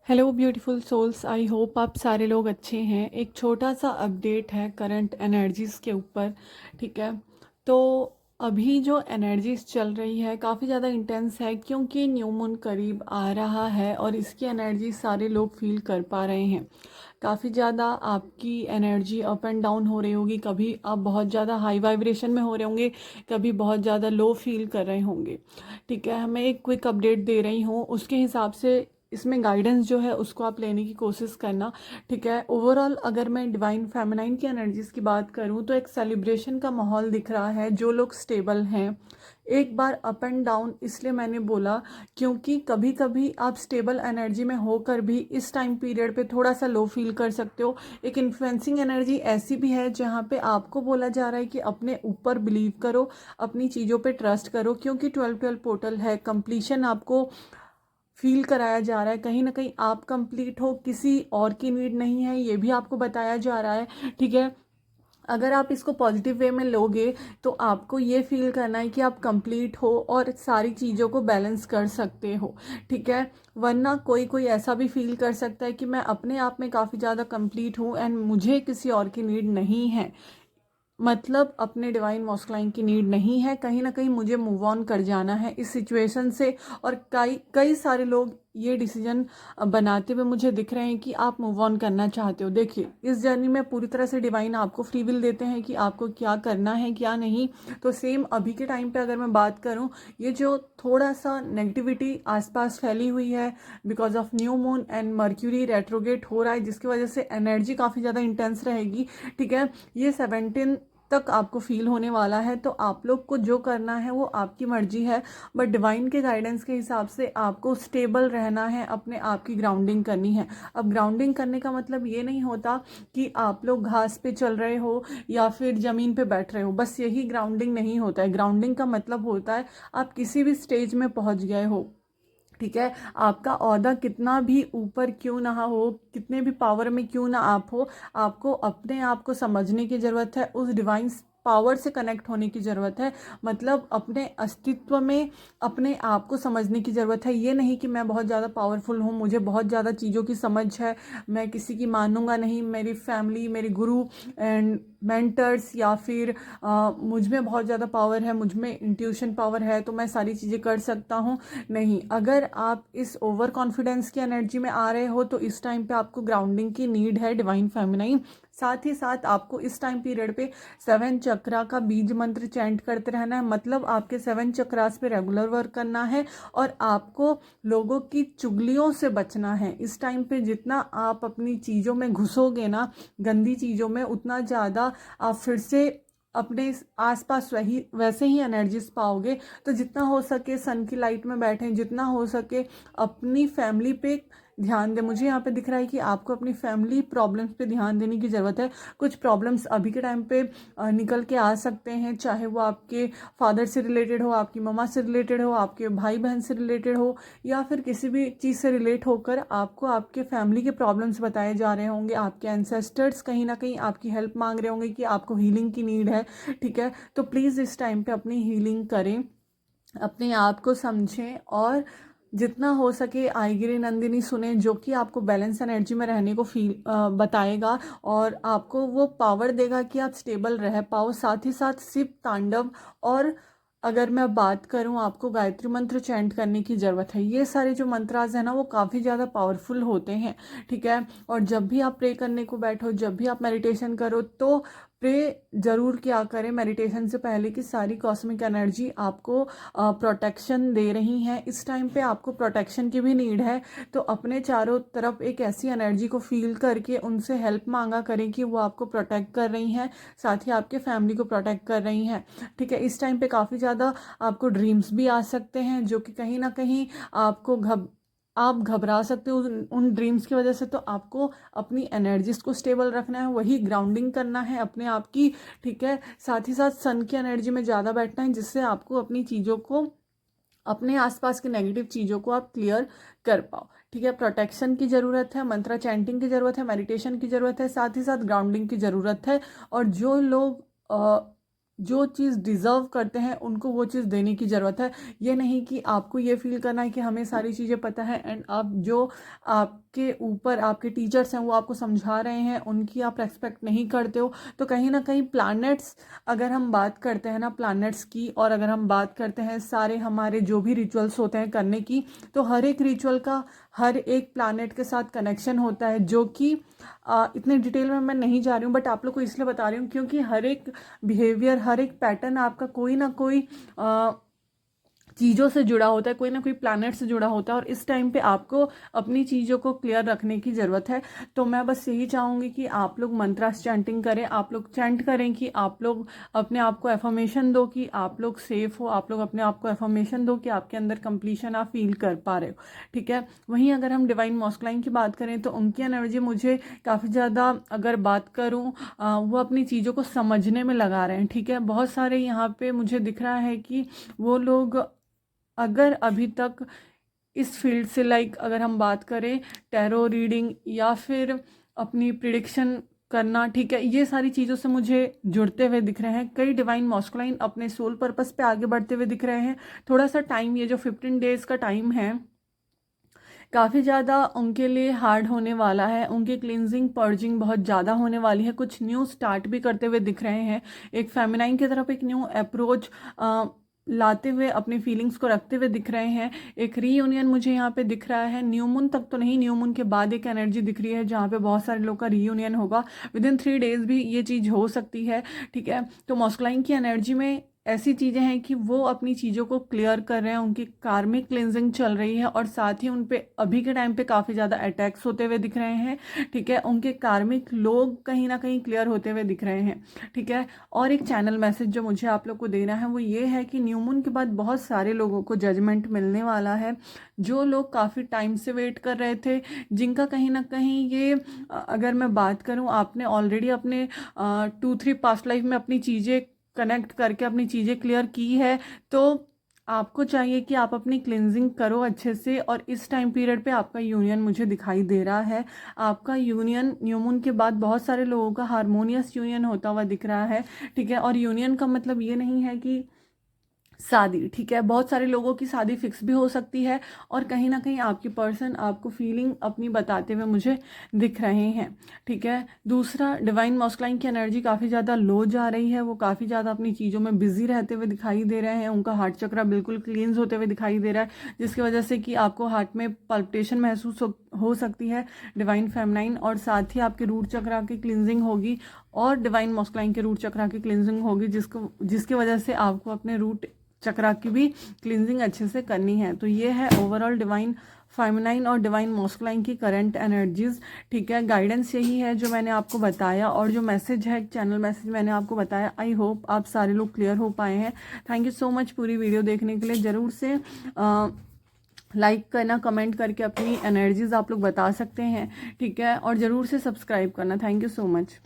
Hello beautiful souls, I hope आप सारे लोग अच्छे हैं। एक छोटा सा अपडेट है करंट एनर्जीज़ के ऊपर। ठीक है, तो अभी जो एनर्जीज़ चल रही है काफ़ी ज़्यादा इंटेंस है क्योंकि न्यू मून करीब आ रहा है और इसकी एनर्जी सारे लोग फील कर पा रहे हैं। काफ़ी ज़्यादा आपकी एनर्जी अप एंड डाउन हो रही होगी। कभी आप बहुत ज़्यादा हाई वाइब्रेशन में हो रहे होंगे, कभी बहुत ज़्यादा लो फील कर रहे होंगे। ठीक है, मैं एक क्विक अपडेट दे रही हूँ, उसके हिसाब से इसमें गाइडेंस जो है उसको आप लेने की कोशिश करना। ठीक है, ओवरऑल अगर मैं डिवाइन फेमिनाइन की एनर्जीज़ की बात करूं तो एक सेलिब्रेशन का माहौल दिख रहा है। जो लोग स्टेबल हैं, एक बार अप एंड डाउन इसलिए मैंने बोला क्योंकि कभी कभी आप स्टेबल एनर्जी में होकर भी इस टाइम पीरियड पे थोड़ा सा लो फील कर सकते हो। एक इन्फ्लुएंसिंग एनर्जी ऐसी भी है जहाँ पे आपको बोला जा रहा है कि अपने ऊपर बिलीव करो, अपनी चीज़ों पे ट्रस्ट करो, क्योंकि 12-12 पोर्टल है। कंप्लीशन आपको फील कराया जा रहा है, कहीं ना कहीं आप कंप्लीट हो, किसी और की नीड नहीं है, ये भी आपको बताया जा रहा है। ठीक है, अगर आप इसको पॉजिटिव वे में लोगे तो आपको ये फील करना है कि आप कंप्लीट हो और सारी चीज़ों को बैलेंस कर सकते हो। ठीक है, वरना कोई कोई ऐसा भी फील कर सकता है कि मैं अपने आप में काफ़ी ज़्यादा कंप्लीट हूँ एंड मुझे किसी और की नीड नहीं है। मतलब अपने डिवाइन मॉस्कुलाइन की नीड नहीं है, कहीं ना कहीं मुझे मूव ऑन कर जाना है इस सिचुएशन से। और कई कई सारे लोग ये डिसीजन बनाते हुए मुझे दिख रहे हैं कि आप मूव ऑन करना चाहते हो। देखिए, इस जर्नी में पूरी तरह से डिवाइन आपको फ्री विल देते हैं कि आपको क्या करना है क्या नहीं। तो सेम अभी के टाइम पे अगर मैं बात करूं, ये जो थोड़ा सा नेगेटिविटी आसपास फैली हुई है because of new moon and mercury retrograde हो रहा है, जिसकी वजह से एनर्जी काफ़ी ज़्यादा इंटेंस रहेगी। ठीक है, ये 17 तक आपको फील होने वाला है। तो आप लोग को जो करना है वो आपकी मर्जी है, बट डिवाइन के गाइडेंस के हिसाब से आपको स्टेबल रहना है, अपने आप की ग्राउंडिंग करनी है। अब ग्राउंडिंग करने का मतलब ये नहीं होता कि आप लोग घास पे चल रहे हो या फिर ज़मीन पे बैठ रहे हो, बस यही ग्राउंडिंग नहीं होता है। ग्राउंडिंग का मतलब होता है आप किसी भी स्टेज में पहुंच गए हो। ठीक है, आपका ओहदा कितना भी ऊपर क्यों ना हो, कितने भी पावर में क्यों ना आप हो, आपको अपने आप को समझने की ज़रूरत है, उस डिवाइन पावर से कनेक्ट होने की ज़रूरत है। मतलब अपने अस्तित्व में अपने आप को समझने की ज़रूरत है। ये नहीं कि मैं बहुत ज़्यादा पावरफुल हूँ, मुझे बहुत ज़्यादा चीज़ों की समझ है, मैं किसी की मानूंगा नहीं, मेरी फैमिली, मेरे गुरु एंड मेंटर्स या फिर मुझ में बहुत ज़्यादा पावर है, मुझ में इंट्यूशन पावर है तो मैं सारी चीज़ें कर सकता हूँ। नहीं, अगर आप इस ओवर कॉन्फिडेंस की एनर्जी में आ रहे हो तो इस टाइम पे आपको ग्राउंडिंग की नीड है, डिवाइन फेमिनाइन। साथ ही साथ आपको इस टाइम पीरियड पे 7 चक्रा का बीज मंत्र चैंट करते रहना है। मतलब आपके 7 चक्रास पे रेगुलर वर्क करना है और आपको लोगों की चुगलियों से बचना है। इस टाइम पे जितना आप अपनी चीज़ों में घुसोगे ना, गंदी चीज़ों में, उतना ज़्यादा आप फिर से अपने आसपास वही वैसे ही एनर्जीज पाओगे। तो जितना हो सके सन की लाइट में बैठें, जितना हो सके अपनी फैमिली पे ध्यान दें। मुझे यहाँ पे दिख रहा है कि आपको अपनी फैमिली प्रॉब्लम्स पे ध्यान देने की ज़रूरत है। कुछ प्रॉब्लम्स अभी के टाइम पे निकल के आ सकते हैं, चाहे वो आपके फादर से रिलेटेड हो, आपकी मम्मा से रिलेटेड हो, आपके भाई बहन से रिलेटेड हो, या फिर किसी भी चीज़ से रिलेट होकर आपको आपके फैमिली के प्रॉब्लम्स बताए जा रहे होंगे। आपके एंसेस्टर्स कहीं ना कहीं आपकी हेल्प मांग रहे होंगे कि आपको हीलिंग की नीड है। ठीक है, तो प्लीज़ इस टाइम पे अपनी हीलिंग करें, अपने आप को समझें और जितना हो सके आइगिरी नंदिनी सुने, जो कि आपको बैलेंस एनर्जी में रहने को फील बताएगा और आपको वो पावर देगा कि आप स्टेबल रह पाओ। साथ ही साथ शिव तांडव और अगर मैं बात करूं, आपको गायत्री मंत्र चैंट करने की ज़रूरत है। ये सारे जो मंत्रास हैं ना वो काफ़ी ज़्यादा पावरफुल होते हैं। ठीक है, और जब भी आप प्रे करने को बैठो, जब भी आप मेडिटेशन करो, तो प्रे जरूर किया करें मेडिटेशन से पहले कि सारी कॉस्मिक एनर्जी आपको प्रोटेक्शन दे रही हैं। इस टाइम पे आपको प्रोटेक्शन की भी नीड है, तो अपने चारों तरफ एक ऐसी एनर्जी को फील करके उनसे हेल्प मांगा करें कि वो आपको प्रोटेक्ट कर रही हैं, साथ ही आपके फैमिली को प्रोटेक्ट कर रही हैं। ठीक है, इस टाइम पे काफ़ी ज़्यादा आपको ड्रीम्स भी आ सकते हैं जो कि कहीं ना कहीं आपको आप घबरा सकते हो उन ड्रीम्स की वजह से। तो आपको अपनी एनर्जीज को स्टेबल रखना है, वही ग्राउंडिंग करना है अपने आप की। ठीक है, साथ ही साथ सन की एनर्जी में ज़्यादा बैठना है, जिससे आपको अपनी चीज़ों को, अपने आसपास की नेगेटिव चीज़ों को आप क्लियर कर पाओ। ठीक है, प्रोटेक्शन की ज़रूरत है, मंत्रा चैंटिंग की ज़रूरत है, मेडिटेशन की ज़रूरत है, साथ ही साथ ग्राउंडिंग की ज़रूरत है। और जो लोग जो चीज़ डिज़र्व करते हैं उनको वो चीज़ देने की ज़रूरत है। ये नहीं कि आपको ये फ़ील करना है कि हमें सारी चीज़ें पता है एंड आप जो आपके ऊपर आपके टीचर्स हैं वो आपको समझा रहे हैं उनकी आप रेस्पेक्ट नहीं करते हो। तो कहीं ना कहीं प्लैनेट्स, अगर हम बात करते हैं ना प्लैनेट्स की, और अगर हम बात करते हैं सारे हमारे जो भी रिचुअल्स होते हैं करने की, तो हर एक रिचुअल का हर एक प्लैनेट के साथ कनेक्शन होता है, जो कि इतने डिटेल में मैं नहीं जा रही हूँ, बट आप लोग को इसलिए बता रही हूँ क्योंकि हर एक बिहेवियर, हर एक पैटर्न आपका कोई ना कोई चीज़ों से जुड़ा होता है, कोई ना कोई प्लैनेट से जुड़ा होता है, और इस टाइम पे आपको अपनी चीज़ों को क्लियर रखने की ज़रूरत है। तो मैं बस यही चाहूँगी कि आप लोग मंत्रास चैंटिंग करें, आप लोग चैंट करें कि आप लोग अपने आप को एफर्मेशन दो कि आप लोग सेफ हो, आप लोग अपने आप को एफर्मेशन दो कि आपके अंदर कंप्लीशन आप फील कर पा रहे हो, ठीक है। वहीं अगर हम डिवाइन मॉस्कुलाइन की बात करें तो उनकी एनर्जी मुझे काफ़ी ज़्यादा, अगर बात करूँ, वो अपनी चीज़ों को समझने में लगा रहे हैं, ठीक है। बहुत सारे यहाँ पे मुझे दिख रहा है कि वो लोग अगर अभी तक इस फील्ड से, लाइक अगर हम बात करें टैरो रीडिंग या फिर अपनी प्रिडिक्शन करना, ठीक है, ये सारी चीज़ों से मुझे जुड़ते हुए दिख रहे हैं। कई डिवाइन मॉस्कुलाइन अपने सोल पर्पस पे आगे बढ़ते हुए दिख रहे हैं। थोड़ा सा टाइम, ये जो 15 डेज़ का टाइम है, काफ़ी ज़्यादा उनके लिए हार्ड होने वाला है। उनकी क्लिनजिंग पर्जिंग बहुत ज़्यादा होने वाली है। कुछ न्यू स्टार्ट भी करते हुए दिख रहे हैं। एक फेमिनाइन की तरफ एक न्यू अप्रोच लाते हुए अपनी फीलिंग्स को रखते हुए दिख रहे हैं। एक रीयूनियन मुझे यहाँ पे दिख रहा है। न्यू मून तक तो नहीं, न्यू मून के बाद एक एनर्जी दिख रही है जहाँ पे बहुत सारे लोग का रीयूनियन होगा। विदिन 3 डेज भी ये चीज़ हो सकती है, ठीक है। तो मॉस्कुलाइन की एनर्जी में ऐसी चीज़ें हैं कि वो अपनी चीज़ों को क्लियर कर रहे हैं, उनकी कार्मिक क्लिनजिंग चल रही है, और साथ ही उन पे अभी के टाइम पे काफ़ी ज़्यादा अटैक्स होते हुए दिख रहे हैं, ठीक है। उनके कार्मिक लोग कहीं ना कहीं क्लियर होते हुए दिख रहे हैं, ठीक है। और एक चैनल मैसेज जो मुझे आप लोग को देना है वो ये है कि न्यू मून के बाद बहुत सारे लोगों को जजमेंट मिलने वाला है। जो लोग काफ़ी टाइम से वेट कर रहे थे, जिनका कहीं ना कहीं ये, अगर मैं बात करूँ, आपने ऑलरेडी अपने 2-3 पास्ट लाइफ में अपनी चीज़ें कनेक्ट करके अपनी चीज़ें क्लियर की है, तो आपको चाहिए कि आप अपनी क्लिनजिंग करो अच्छे से। और इस टाइम पीरियड पे आपका यूनियन मुझे दिखाई दे रहा है। आपका यूनियन न्यू मून के बाद बहुत सारे लोगों का हारमोनियस यूनियन होता हुआ दिख रहा है, ठीक है। और यूनियन का मतलब ये नहीं है कि शादी, ठीक है। बहुत सारे लोगों की शादी फिक्स भी हो सकती है, और कहीं ना कहीं आपकी पर्सन आपको फीलिंग अपनी बताते हुए मुझे दिख रहे हैं, ठीक है। दूसरा, डिवाइन मॉस्कुलाइन की एनर्जी काफ़ी ज़्यादा लो जा रही है। वो काफ़ी ज़्यादा अपनी चीज़ों में बिजी रहते हुए दिखाई दे रहे हैं। उनका हार्ट चक्रा बिल्कुल क्लींस होते हुए दिखाई दे रहा है, जिसकी वजह से कि आपको हार्ट में पल्पिटेशन महसूस हो सकती है, डिवाइन फेमनाइन। और साथ ही आपके रूट चक्रा की क्लिनजिंग होगी, और डिवाइन मॉस्कुलाइन के रूट चक्रा की क्लिनजिंग होगी, जिसकी वजह से आपको अपने रूट चक्रा की भी क्लिनजिंग अच्छे से करनी है। तो ये है ओवरऑल डिवाइन फेमिनाइन और डिवाइन मॉस्कुलाइन की करंट एनर्जीज, ठीक है। गाइडेंस यही है जो मैंने आपको बताया, और जो मैसेज है, चैनल मैसेज मैंने आपको बताया। आई होप आप सारे लोग क्लियर हो पाए हैं। थैंक यू सो मच पूरी वीडियो देखने के लिए। ज़रूर से लाइक करना, कमेंट करके अपनी एनर्जीज आप लोग बता सकते हैं, ठीक है। और ज़रूर से सब्सक्राइब करना। Thank you so much.